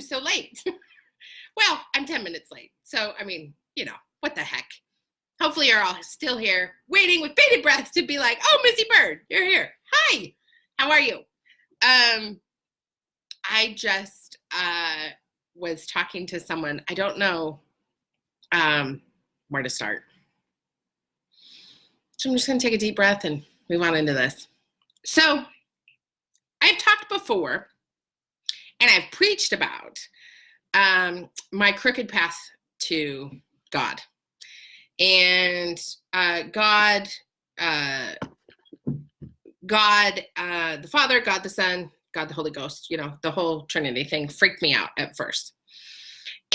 so late? Well, I'm 10 minutes late. So, I mean, what the heck? Hopefully you're all still here waiting with bated breath to be like, oh, Missy Bird, you're here. Hi, how are you? I just was talking to someone. I don't know where to start. So I'm just going to take a deep breath and move on into this. So I've talked before and I've preached about my crooked path to God. And God, the Father, God the Son, God the Holy Ghost, the whole Trinity thing freaked me out at first.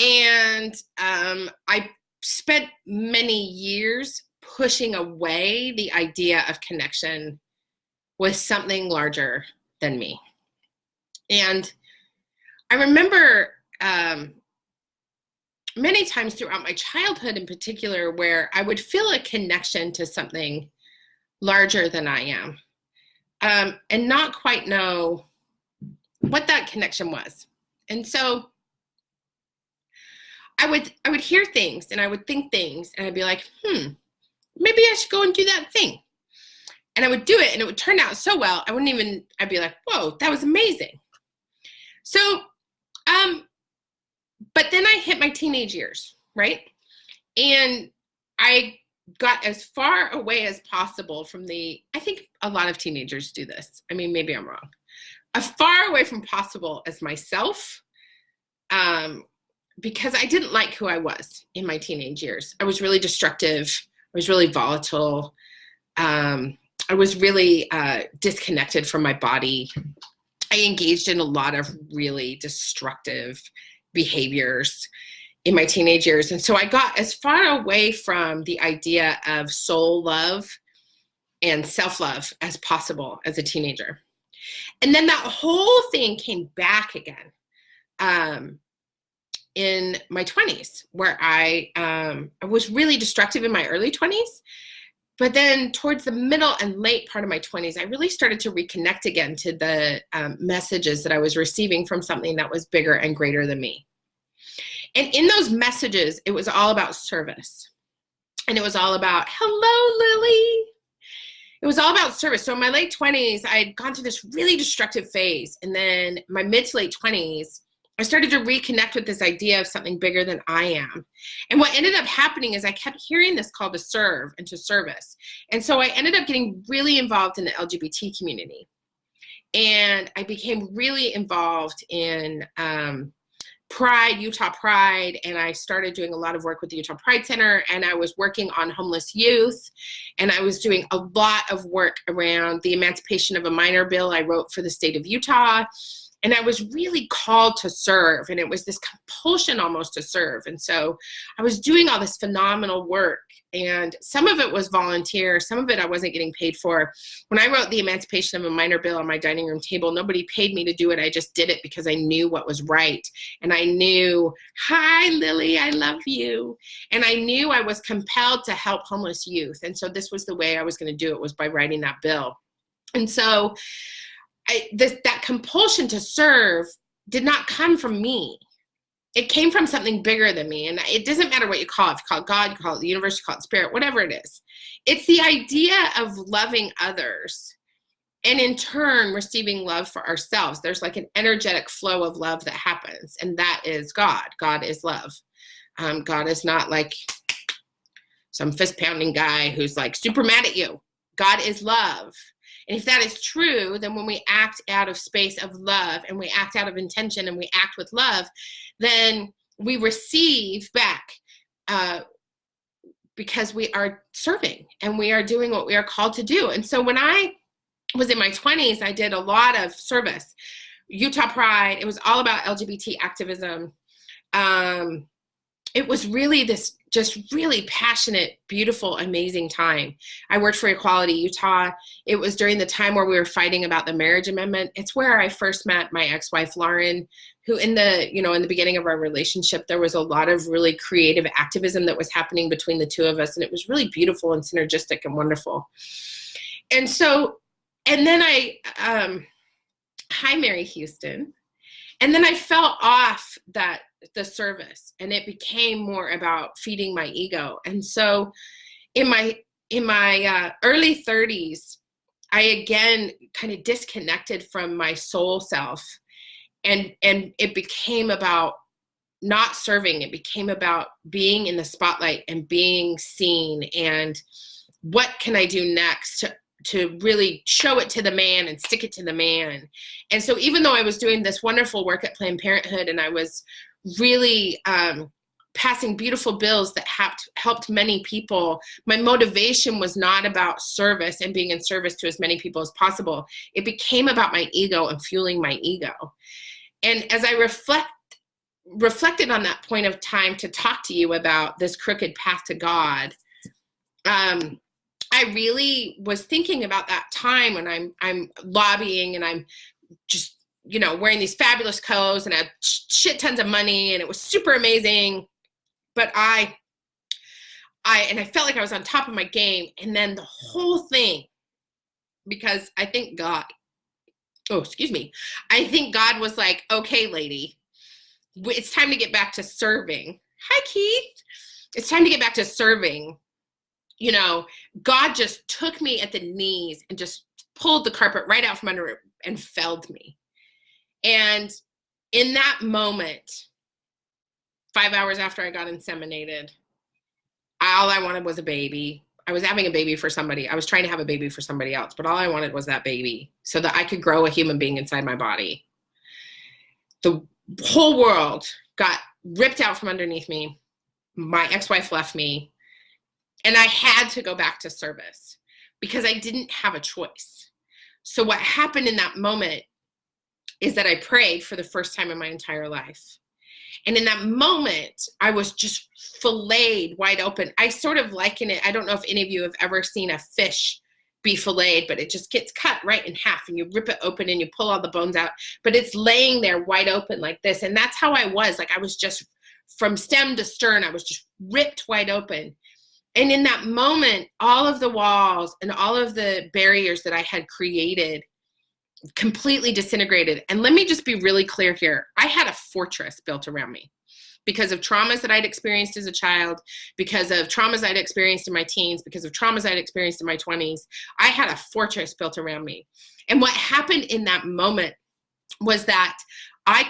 And I spent many years pushing away the idea of connection with something larger than me. And I remember many times throughout my childhood in particular where I would feel a connection to something larger than I am, and not quite know what that connection was. And so I would hear things and I would think things and I'd be like, maybe I should go and do that thing. And I would do it and it would turn out so well. I'd be like, whoa, that was amazing. So, but then I hit my teenage years, right? And I got as far away as possible from I think a lot of teenagers do this. I mean, maybe I'm wrong. As far away from possible as myself, because I didn't like who I was in my teenage years. I was really destructive. I was really volatile. I was really disconnected from my body. I engaged in a lot of really destructive behaviors in my teenage years. And so I got as far away from the idea of soul love and self-love as possible as a teenager. And then that whole thing came back again in my 20s, where I was really destructive in my early 20s. But then towards the middle and late part of my 20s, I really started to reconnect again to the messages that I was receiving from something that was bigger and greater than me. And in those messages, it was all about service. And it was all about, hello, Lily. It was all about service. So in my late 20s, I had gone through this really destructive phase. And then my mid to late 20s, I started to reconnect with this idea of something bigger than I am. And what ended up happening is I kept hearing this call to serve and to service. And so I ended up getting really involved in the LGBT community. And I became really involved in Pride, Utah Pride, and I started doing a lot of work with the Utah Pride Center, and I was working on homeless youth, and I was doing a lot of work around the emancipation of a minor bill I wrote for the state of Utah. And I was really called to serve, and it was this compulsion almost to serve. And so I was doing all this phenomenal work, and some of it was volunteer, some of it I wasn't getting paid for. When I wrote the emancipation of a minor bill on my dining room table, nobody paid me to do it. I just did it because I knew what was right. And I knew, hi, Lily, I love you. And I knew I was compelled to help homeless youth. And so this was the way I was going to do it, was by writing that bill. And so that compulsion to serve did not come from me. It came from something bigger than me. And it doesn't matter what you call it. If you call it God, you call it the universe, you call it spirit, whatever it is. It's the idea of loving others and in turn receiving love for ourselves. There's like an energetic flow of love that happens. And that is God. God is love. God is not like some fist pounding guy who's like super mad at you. God is love. And if that is true, then when we act out of space of love and we act out of intention and we act with love, then we receive back because we are serving and we are doing what we are called to do. And so when I was in my 20s, I did a lot of service. Utah Pride, it was all about LGBT activism. It was really this just really passionate, beautiful, amazing time. I worked for Equality Utah. It was during the time where we were fighting about the marriage amendment. It's where I first met my ex-wife, Lauren, who in the beginning of our relationship, there was a lot of really creative activism that was happening between the two of us. And it was really beautiful and synergistic and wonderful. And so, and then hi, Mary Houston. And then I fell off the service, and it became more about feeding my ego. And so in my early 30s, I again kind of disconnected from my soul self, and it became about not serving. It became about being in the spotlight and being seen, and what can I do next to really show it to the man and stick it to the man. And so even though I was doing this wonderful work at Planned Parenthood, and I was really passing beautiful bills that helped many people, my motivation was not about service and being in service to as many people as possible. It became about my ego and fueling my ego. And as I reflected on that point of time to talk to you about this crooked path to God, I really was thinking about that time when I'm lobbying, and I'm just, wearing these fabulous clothes, and I had shit tons of money, and it was super amazing. But I felt like I was on top of my game. And then the whole thing, because I think God was like, okay, lady, it's time to get back to serving. Hi, Keith. It's time to get back to serving. God just took me at the knees and just pulled the carpet right out from under it and felled me. And in that moment, 5 hours after I got inseminated, all I wanted was a baby. I was having a baby for somebody. I was trying to have a baby for somebody else, but all I wanted was that baby so that I could grow a human being inside my body. The whole world got ripped out from underneath me. My ex-wife left me, and I had to go back to service because I didn't have a choice. So what happened in that moment is that I prayed for the first time in my entire life. And in that moment, I was just filleted wide open. I sort of liken it. I don't know if any of you have ever seen a fish be filleted, but it just gets cut right in half, and you rip it open and you pull all the bones out, but it's laying there wide open like this. And that's how I was. Like, I was just from stem to stern, I was just ripped wide open. And in that moment, all of the walls and all of the barriers that I had created completely disintegrated. And let me just be really clear here. I had a fortress built around me because of traumas that I'd experienced as a child, because of traumas I'd experienced in my teens, because of traumas I'd experienced in my 20s. I had a fortress built around me. And what happened in that moment was that I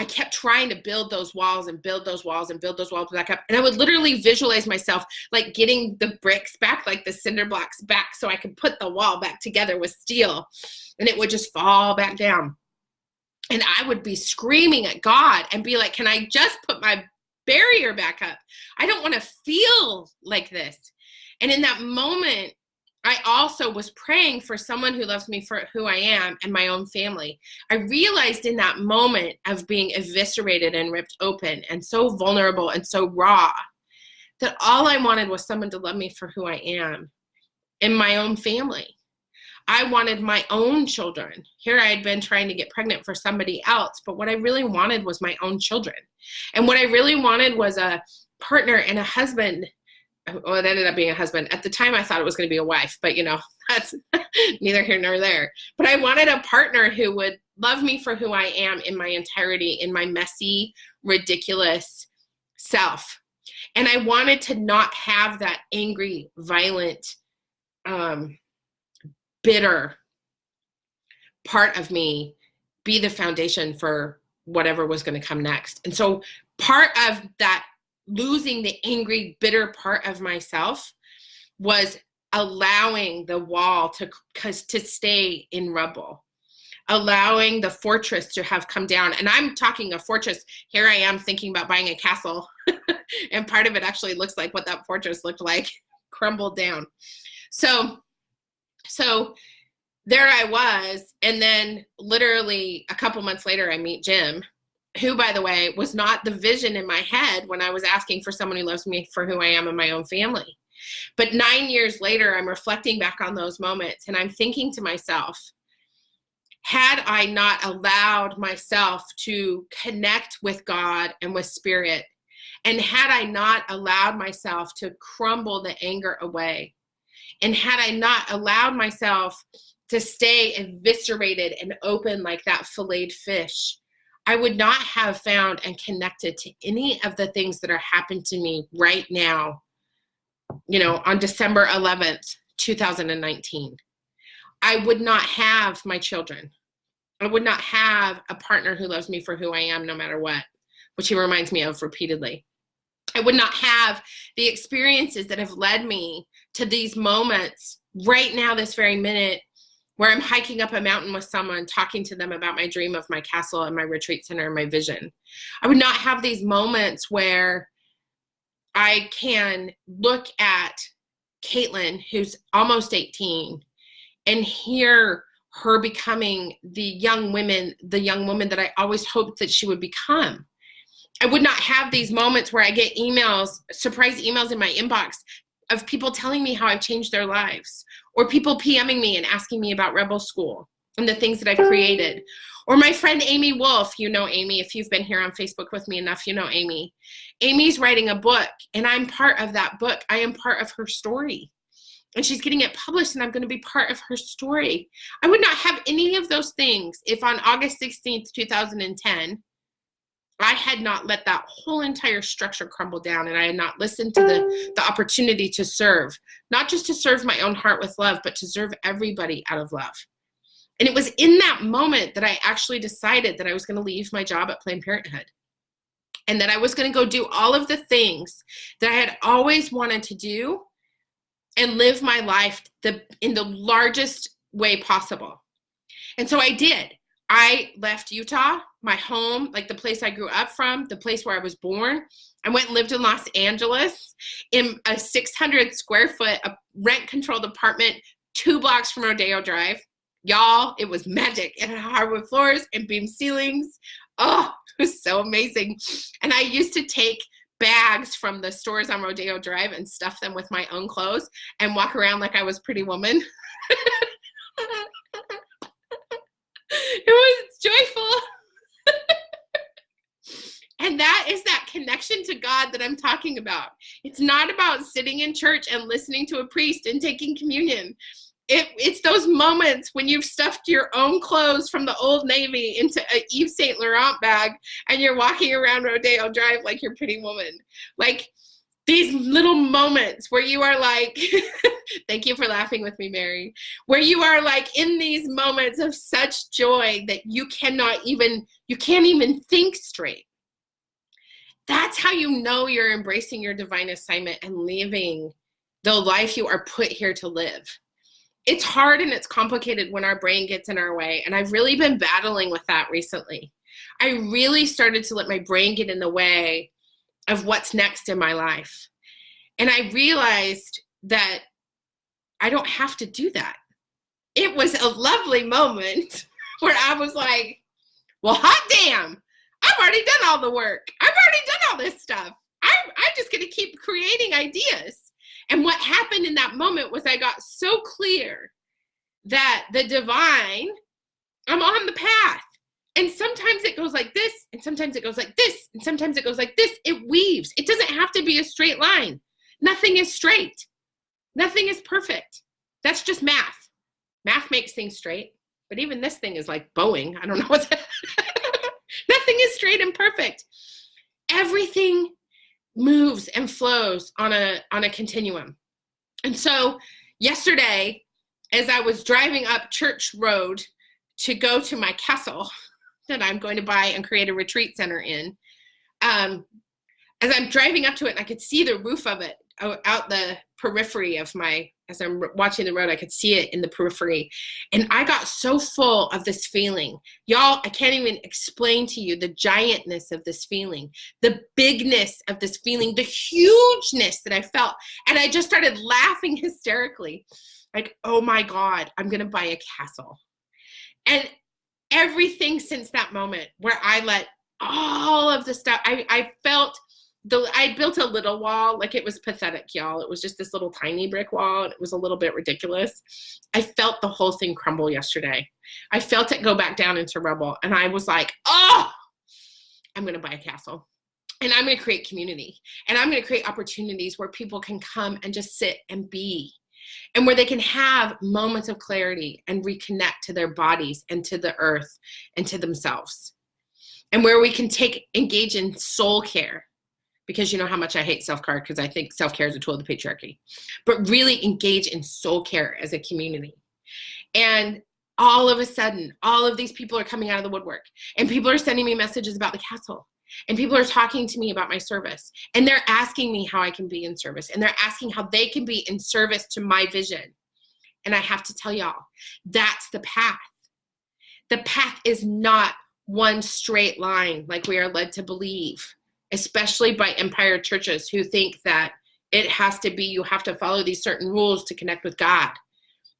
kept trying to build those walls and build those walls and build those walls back up. And I would literally visualize myself like getting the bricks back, like the cinder blocks back, so I could put the wall back together with steel, and it would just fall back down. And I would be screaming at God and be like, can I just put my barrier back up? I don't want to feel like this. And in that moment, I also was praying for someone who loves me for who I am and my own family. I realized in that moment of being eviscerated and ripped open and so vulnerable and so raw that all I wanted was someone to love me for who I am and my own family. I wanted my own children. Here I had been trying to get pregnant for somebody else, but what I really wanted was my own children. And what I really wanted was a partner and a husband. Well, it ended up being a husband. At the time, I thought it was going to be a wife, but that's neither here nor there. But I wanted a partner who would love me for who I am in my entirety, in my messy, ridiculous self. And I wanted to not have that angry, violent, bitter part of me be the foundation for whatever was going to come next. And so part of that losing the angry, bitter part of myself was allowing the wall to stay in rubble, allowing the fortress to have come down. And I'm talking a fortress. Here I am thinking about buying a castle, and part of it actually looks like what that fortress looked like, crumbled down. So there I was, and then literally a couple months later, I meet Jim, who, by the way, was not the vision in my head when I was asking for someone who loves me for who I am and my own family. But 9 years later, I'm reflecting back on those moments, and I'm thinking to myself, had I not allowed myself to connect with God and with spirit, and had I not allowed myself to crumble the anger away, and had I not allowed myself to stay eviscerated and open like that filleted fish, I would not have found and connected to any of the things that are happening to me right now, on December 11th, 2019. I would not have my children. I would not have a partner who loves me for who I am no matter what, which he reminds me of repeatedly. I would not have the experiences that have led me to these moments right now, this very minute, where I'm hiking up a mountain with someone, talking to them about my dream of my castle and my retreat center and my vision. I would not have these moments where I can look at Caitlin, who's almost 18, and hear her becoming the young woman that I always hoped that she would become. I would not have these moments where I get emails, surprise emails in my inbox of people telling me how I've changed their lives, or people PMing me and asking me about Rebel School and the things that I've created. Or my friend Amy Wolf, Amy, if you've been here on Facebook with me enough, Amy. Amy's writing a book, and I'm part of that book. I am part of her story. And she's getting it published, and I'm going to be part of her story. I would not have any of those things if on August 16th, 2010, I had not let that whole entire structure crumble down, and I had not listened to the opportunity to serve, not just to serve my own heart with love, but to serve everybody out of love. And it was in that moment that I actually decided that I was going to leave my job at Planned Parenthood, and that I was going to go do all of the things that I had always wanted to do and live my life in the largest way possible. And so I did. I left Utah, my home, like the place I grew up from, the place where I was born. I went and lived in Los Angeles in a 600 square foot rent-controlled apartment 2 blocks from Rodeo Drive. Y'all, it was magic. It had hardwood floors and beam ceilings. Oh, it was so amazing. And I used to take bags from the stores on Rodeo Drive and stuff them with my own clothes and walk around like I was Pretty Woman. It was joyful. And that is that connection to God that I'm talking about. It's not about sitting in church and listening to a priest and taking communion. It's those moments when you've stuffed your own clothes from the Old Navy into a Yves Saint Laurent bag and you're walking around Rodeo Drive like you're Pretty Woman. Like these little moments where you are like, thank you for laughing with me, Mary, where you are like in these moments of such joy that you can't even think straight. That's how you know you're embracing your divine assignment and living the life you are put here to live. It's hard and it's complicated when our brain gets in our way. And I've really been battling with that recently. I really started to let my brain get in the way of what's next in my life. And I realized that I don't have to do that. It was a lovely moment where I was like, well, hot damn, I've already done all the work. I've already done all this stuff. I'm just going to keep creating ideas. And what happened in that moment was I got so clear that the divine, I'm on the path. And sometimes it goes like this, and sometimes it goes like this, and sometimes it goes like this. It weaves. It doesn't have to be a straight line. Nothing is straight. Nothing is perfect. That's just math. Math makes things straight. But even this thing is like Boeing. I don't know what's nothing is straight and perfect. Everything moves and flows on a continuum. And so yesterday, as I was driving up Church Road to go to my castle that I'm going to buy and create a retreat center in, as I'm driving up to it, and I could see the roof of it out the periphery of as I'm watching the road, I could see it in the periphery. And I got so full of this feeling. Y'all, I can't even explain to you the giantness of this feeling, the bigness of this feeling, the hugeness that I felt. And I just started laughing hysterically. Like, oh my God, I'm going to buy a castle. And everything since that moment where I let all of the stuff, I felt I built a little wall, like it was pathetic, y'all. It was just this little tiny brick wall, and it was a little bit ridiculous. I felt the whole thing crumble yesterday. I felt it go back down into rubble, and I was like, oh, I'm going to buy a castle, and I'm going to create community, and I'm going to create opportunities where people can come and just sit and be and where they can have moments of clarity and reconnect to their bodies and to the earth and to themselves. And where we can engage in soul care, because you know how much I hate self-care, because I think self-care is a tool of the patriarchy, but really engage in soul care as a community. And all of a sudden, all of these people are coming out of the woodwork, and people are sending me messages about the castle, and people are talking to me about my service, and they're asking me how I can be in service, and they're asking how they can be in service to my vision. And I have to tell y'all, that's the path. The path is not one straight line like we are led to believe, especially by empire churches who think that it has to be, you have to follow these certain rules to connect with God.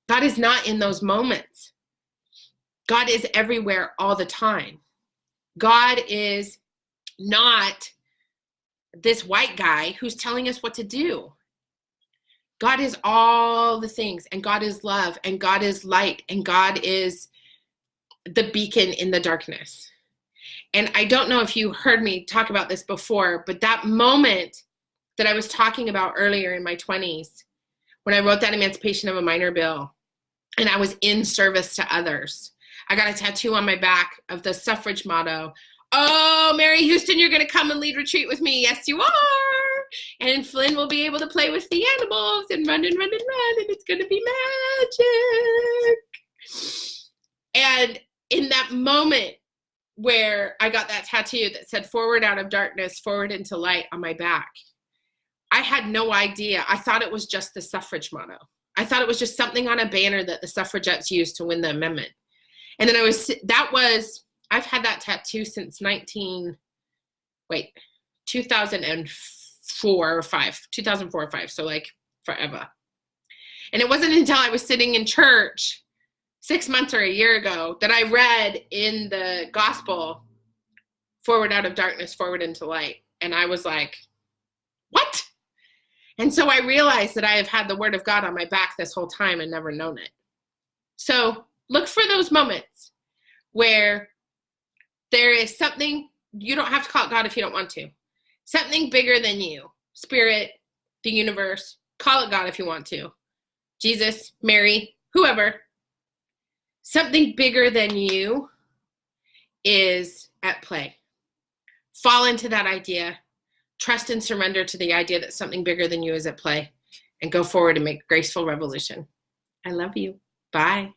God is not in those moments. God is everywhere all the time. God is not this white guy who's telling us what to do. God is all the things, and God is love, and God is light, and God is the beacon in the darkness. And I don't know if you heard me talk about this before, but that moment that I was talking about earlier in my 20s, when I wrote that Emancipation of a Minor bill, and I was in service to others, I got a tattoo on my back of the suffrage motto, "Oh, Mary Houston, you're going to come and lead retreat with me. Yes, you are. And Flynn will be able to play with the animals and run and run and run, and it's going to be magic." And in that moment where I got that tattoo that said "Forward out of darkness, forward into light" on my back, I had no idea. I thought it was just the suffrage motto. I thought it was just something on a banner that the suffragettes used to win the amendment. And then I've had that tattoo since 2004 or 5, so like forever. And it wasn't until I was sitting in church 6 months or a year ago that I read in the gospel, "Forward out of darkness, forward into light." And I was like, what? And so I realized that I have had the word of God on my back this whole time and never known it. So look for those moments where there is something, you don't have to call it God if you don't want to, something bigger than you, spirit, the universe, call it God if you want to, Jesus, Mary, whoever. Something bigger than you is at play. Fall into that idea. Trust and surrender to the idea that something bigger than you is at play, and go forward and make graceful revolution. I love you. Bye.